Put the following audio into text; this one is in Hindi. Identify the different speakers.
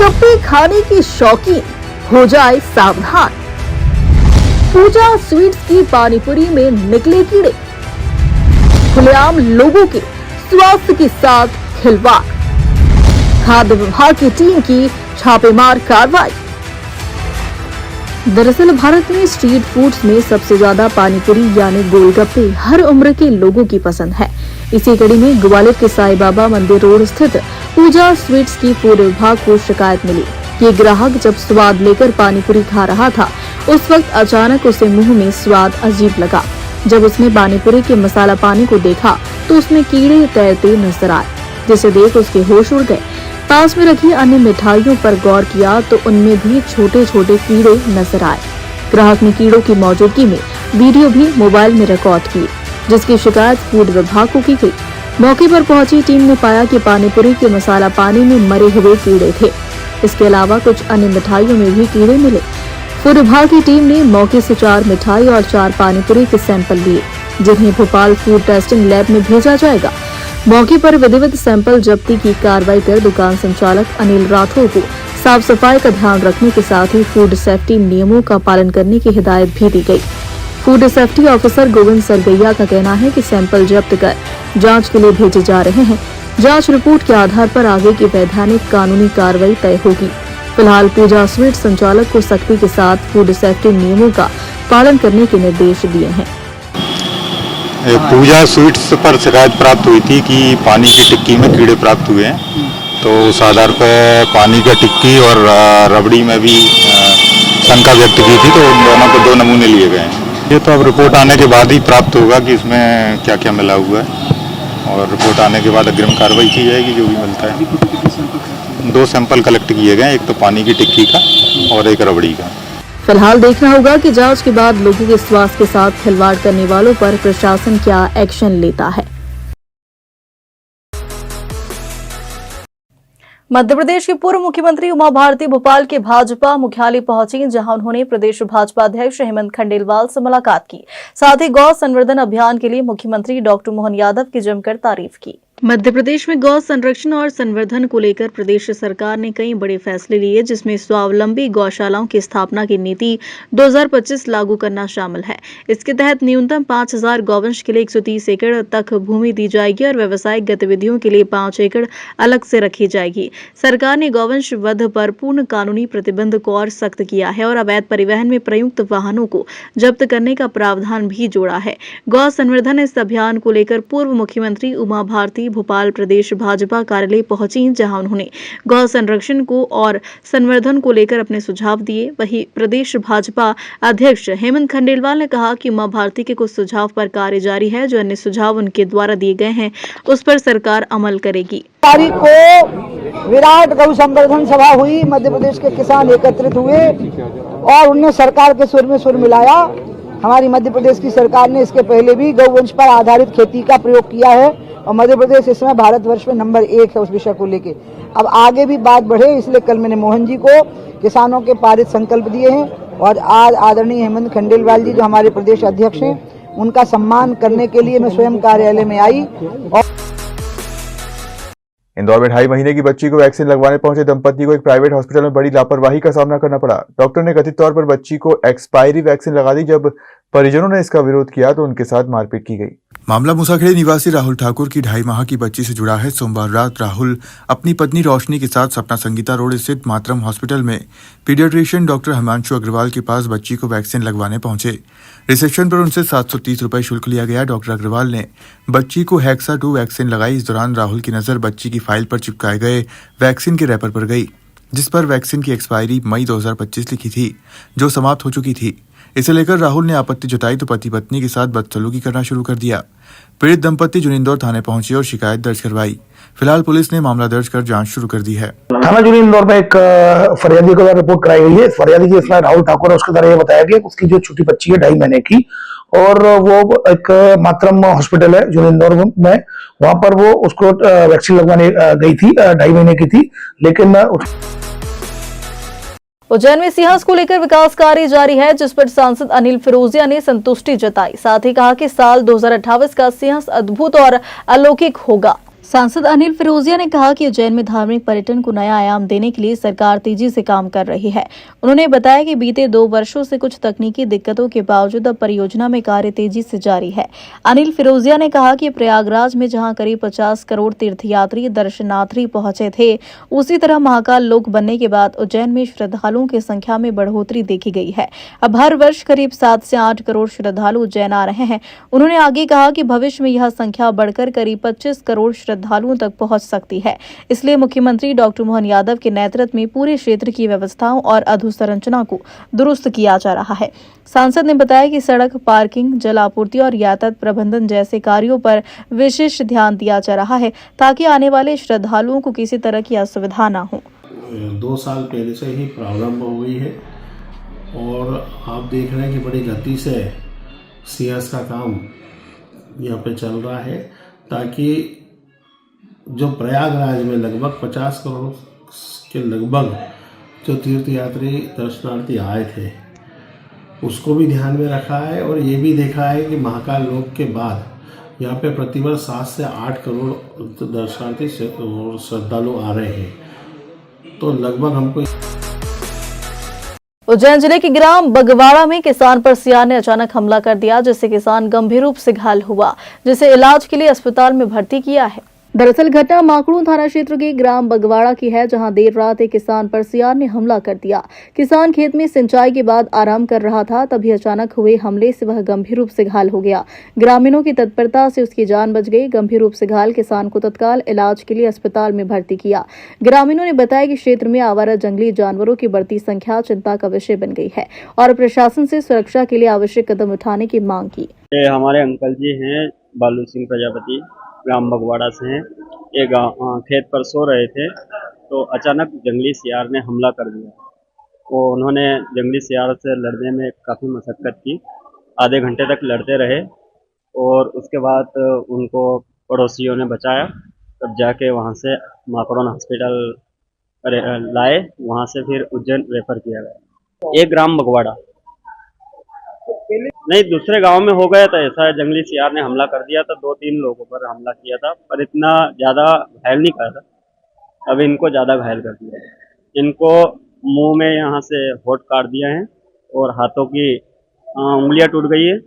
Speaker 1: गोलगप्पे खाने की शौकीन हो जाए सावधान। पूजा स्वीट्स की पानीपुरी में निकले कीड़े, खुलेआम लोगों के स्वास्थ्य के साथ खिलवाड़, खाद्य विभाग की टीम की छापेमार कार्रवाई। दरअसल भारत में स्ट्रीट फूड्स में सबसे ज्यादा पानीपुरी यानी गोलगप्पे हर उम्र के लोगों की पसंद है। इसी कड़ी में ग्वालियर के साईं बाबा मंदिर रोड स्थित पूजा स्वीट्स की फूड विभाग को शिकायत मिली। ये ग्राहक जब स्वाद लेकर पानीपुरी खा रहा था, उस वक्त अचानक उसे मुंह में स्वाद अजीब लगा। जब उसने पानीपुरी के मसाला पानी को देखा तो उसमें कीड़े तैरते नजर आए, जिसे देख उसके होश उड़ गए। पास में रखी अन्य मिठाइयों पर गौर किया तो उनमें भी छोटे छोटे कीड़े नजर आए। ग्राहक ने कीड़ों की मौजूदगी में वीडियो भी मोबाइल में रिकॉर्ड की, जिसकी शिकायत फूड विभाग को की गई। मौके पर पहुंची टीम ने पाया कि पानीपुरी के मसाला पानी में मरे हुए कीड़े थे। इसके अलावा कुछ अन्य मिठाइयों में भी कीड़े मिले। फूड विभाग की टीम ने मौके से 4 मिठाई और 4 पानीपुरी के सैंपल लिए, जिन्हें भोपाल फूड टेस्टिंग लैब में भेजा जाएगा। मौके पर विधिवत सैंपल जब्ती की कार्रवाई कर दुकान संचालक अनिल राठौर को साफ सफाई का ध्यान रखने के साथ ही फूड सेफ्टी नियमों का पालन करने की हिदायत भी दी गई। फूड सेफ्टी ऑफिसर गोविंद सरगैया का कहना है कि सैंपल जब्त कर जांच के लिए भेजे जा रहे हैं। जांच रिपोर्ट के आधार पर आगे की वैधानिक कानूनी कार्रवाई तय होगी। फिलहाल पूजा स्वीट संचालक को सख्ती के साथ फूड सेफ्टी नियमों का पालन करने के निर्देश दिए हैं।
Speaker 2: पूजा स्वीट्स पर शिकायत प्राप्त हुई थी कि पानी की टिक्की में कीड़े प्राप्त हुए हैं, तो उस आधार पर पानी का टिक्की और रबड़ी में भी शंका व्यक्त की थी, तो उन दोनों को 2 नमूने लिए गए हैं। ये तो अब रिपोर्ट आने के बाद ही प्राप्त होगा कि इसमें क्या क्या मिला हुआ है, और रिपोर्ट आने के बाद अग्रिम कार्रवाई की जाएगी जो भी मिलता है। 2 सैंपल कलेक्ट किए गए, एक तो पानी की टिक्की का और एक रबड़ी का।
Speaker 1: फिलहाल देखना होगा कि जांच के बाद लोगों के स्वास्थ्य के साथ खिलवाड़ करने वालों पर प्रशासन क्या एक्शन लेता है। मध्य प्रदेश की पूर्व मुख्यमंत्री उमा भारती भोपाल के भाजपा मुख्यालय पहुंची, जहां उन्होंने प्रदेश भाजपा अध्यक्ष हेमंत खंडेलवाल से मुलाकात की। साथ ही गौ संवर्धन अभियान के लिए मुख्यमंत्री डॉक्टर मोहन यादव की जमकर तारीफ की। मध्य प्रदेश में गौ संरक्षण और संवर्धन को लेकर प्रदेश सरकार ने कई बड़े फैसले लिए, जिसमें स्वावलंबी गौशालाओं की स्थापना की नीति 2025 लागू करना शामिल है। इसके तहत न्यूनतम 5000 गौवंश के लिए 130 एकड़ तक भूमि दी जाएगी और व्यावसायिक गतिविधियों के लिए 5 एकड़ अलग से रखी जाएगी। सरकार ने गौवंश वध पर पूर्ण कानूनी प्रतिबंध को और सख्त किया है और अवैध परिवहन में प्रयुक्त वाहनों को जब्त करने का प्रावधान भी जोड़ा है। गौ संवर्धन इस अभियान को लेकर पूर्व मुख्यमंत्री उमा भारती भोपाल प्रदेश भाजपा कार्यालय पहुंची, जहां उन्होंने गौ संरक्षण को और संवर्धन को लेकर अपने सुझाव दिए। वहीं प्रदेश भाजपा अध्यक्ष हेमंत खंडेलवाल ने कहा कि उमा भारती के कुछ सुझाव पर कार्य जारी है, जो अन्य सुझाव उनके द्वारा दिए गए हैं उस पर सरकार अमल करेगी।
Speaker 3: तारीख को विराट गौ संवर्धन सभा हुई, मध्य प्रदेश के किसान एकत्रित हुए और उन्होंने सरकार के सुर में सुर मिलाया। हमारी मध्य प्रदेश की सरकार ने इसके पहले भी गौवंश पर आधारित खेती का प्रयोग किया है और मध्य प्रदेश इस समय भारतवर्ष में नंबर 1 है उस विषय को लेके। अब आगे भी बात बढ़े, इसलिए कल मैंने मोहन जी को किसानों के पारित संकल्प दिए हैं और आज आदरणीय हेमंत खंडेलवाल जी जो हमारे प्रदेश अध्यक्ष हैं, उनका सम्मान करने के लिए मैं स्वयं कार्यालय में आई। और
Speaker 4: इंदौर में 2.5 महीने की बच्ची को वैक्सीन लगवाने पहुंचे दंपति को एक प्राइवेट हॉस्पिटल में बड़ी लापरवाही का सामना करना पड़ा। डॉक्टर ने कथित तौर पर बच्ची को एक्सपायरी वैक्सीन लगा दी। जब परिजनों ने इसका विरोध किया तो उनके साथ मारपीट की गई। मामला मुसाखेड़ी निवासी राहुल ठाकुर की 2.5 माह की बच्ची से जुड़ा है। सोमवार रात राहुल अपनी पत्नी रोशनी के साथ सपना संगीता रोड स्थित मातरम हॉस्पिटल में पीडियाट्रिशियन डॉक्टर हिमांशु अग्रवाल के पास बच्ची को वैक्सीन लगवाने पहुंचे। रिसेप्शन पर उनसे 730 रुपए शुल्क लिया गया। डॉक्टर अग्रवाल ने बच्ची को हेक्सा 2 वैक्सीन लगाई। इस दौरान राहुल की नजर बच्ची की फाइल पर चिपकाए गए वैक्सीन के रैपर पर गई, जिस पर वैक्सीन की एक्सपायरी मई 2025 लिखी थी, जो समाप्त हो चुकी थी। इसे लेकर राहुल ने आपत्ति जताई तो पति पत्नी के साथ बदसलूकी करना शुरू कर दिया। पीड़ित दंपति जुनिंदौर थाने पहुंचे और शिकायत दर्ज करवाई। फिलहाल पुलिस ने मामला दर्ज कर जांच शुरू कर दी है।
Speaker 5: थाना जुनिंदौर में एक फरियादी को रिपोर्ट कराई गई है। फरियादी की इसमें राहुल ठाकुर है, उसके द्वारा यह बताया गया कि उसकी जो छोटी बच्ची है 2.5 महीने की, और वो एक मातरम हॉस्पिटल है जुनिंदौर में, वहां पर वो उसको वैक्सीन लगवाने गई थी, 2.5 महीने की थी, लेकिन
Speaker 1: उज्जैन में सिंहस्थ को लेकर विकास कार्य जारी है, जिस पर सांसद अनिल फिरोजिया ने संतुष्टि जताई। साथ ही कहा कि साल 2028 का सिंहस्थ अद्भुत और अलौकिक होगा। सांसद अनिल फिरोजिया ने कहा कि उज्जैन में धार्मिक पर्यटन को नया आयाम देने के लिए सरकार तेजी से काम कर रही है। उन्होंने बताया कि बीते 2 वर्षों से कुछ तकनीकी दिक्कतों के बावजूद अब परियोजना में कार्य तेजी से जारी है। अनिल फिरोजिया ने कहा कि प्रयागराज में जहां करीब 50 करोड़ तीर्थयात्री दर्शनार्थी पहुंचे थे, उसी तरह महाकाल लोक बनने के बाद उज्जैन में श्रद्धालुओं की संख्या में बढ़ोतरी देखी गई है। अब हर वर्ष करीब 7 से 8 करोड़ श्रद्धालु उज्जैन आ रहे हैं। उन्होंने आगे कहा कि भविष्य में यह संख्या बढ़कर करीब 25 करोड़ श्रद्धालुओं तक पहुंच सकती है। इसलिए मुख्यमंत्री डॉक्टर मोहन यादव के नेतृत्व में पूरे क्षेत्र की व्यवस्थाओं और अधोसंरचना को दुरुस्त किया जा रहा है। सांसद ने बताया कि सड़क, पार्किंग, जल आपूर्ति और यातायात प्रबंधन जैसे कार्यों पर विशेष ध्यान दिया जा रहा है ताकि आने वाले श्रद्धालुओं को किसी तरह की असुविधा न हो।
Speaker 6: 2 साल पहले से ही प्रारंभ हो गई है और आप देख रहे हैं कि बड़ी गति से सीएस का काम यहाँ पे चल रहा है ताकि जो प्रयागराज में लगभग 50 करोड़ के लगभग जो तीर्थयात्री दर्शनार्थी आए थे उसको भी ध्यान में रखा है और ये भी देखा है कि महाकाल लोक के बाद यहाँ पे प्रतिवर्ष 7 से 8 करोड़ दर्शनार्थी और श्रद्धालु आ रहे हैं, तो लगभग हमको
Speaker 1: उज्जैन जिले के ग्राम बगवाड़ा में किसान पर सियार ने अचानक हमला कर दिया, जिससे किसान गंभीर रूप से घायल हुआ, जिसे इलाज के लिए अस्पताल में भर्ती किया है। दरअसल घटना माकड़ू थाना क्षेत्र के ग्राम बगवाड़ा की है, जहां देर रात एक किसान पर सियार ने हमला कर दिया। किसान खेत में सिंचाई के बाद आराम कर रहा था, तभी अचानक हुए हमले से वह गंभीर रूप से घायल हो गया। ग्रामीणों की तत्परता से उसकी जान बच गई। गंभीर रूप से घायल किसान को तत्काल इलाज के लिए अस्पताल में भर्ती किया। ग्रामीणों ने बताया कि क्षेत्र में आवारा जंगली जानवरों की बढ़ती संख्या चिंता का विषय बन गई है और प्रशासन से सुरक्षा के लिए आवश्यक कदम उठाने की मांग की।
Speaker 7: हमारे अंकल जी हैं बालू सिंह प्रजापति, ग्राम बगवाड़ा से हैं। ये खेत पर सो रहे थे तो अचानक जंगली सियार ने हमला कर दिया। वो उन्होंने जंगली सियार से लड़ने में काफ़ी मशक्क़त की, आधे घंटे तक लड़ते रहे और उसके बाद उनको पड़ोसियों ने बचाया। तब जाके वहाँ से माकड़ौन हॉस्पिटल लाए, वहाँ से फिर उज्जैन रेफर किया गया। एक ग्राम बगवाड़ा नहीं, दूसरे गांव में हो गया था ऐसा, जंगली सियार ने हमला कर दिया था। 2-3 लोगों पर हमला किया था, पर इतना ज़्यादा घायल नहीं करा था। अब इनको ज़्यादा घायल कर दिया है। इनको मुंह में यहाँ से होंठ काट दिया है और हाथों की उंगलियां टूट गई है।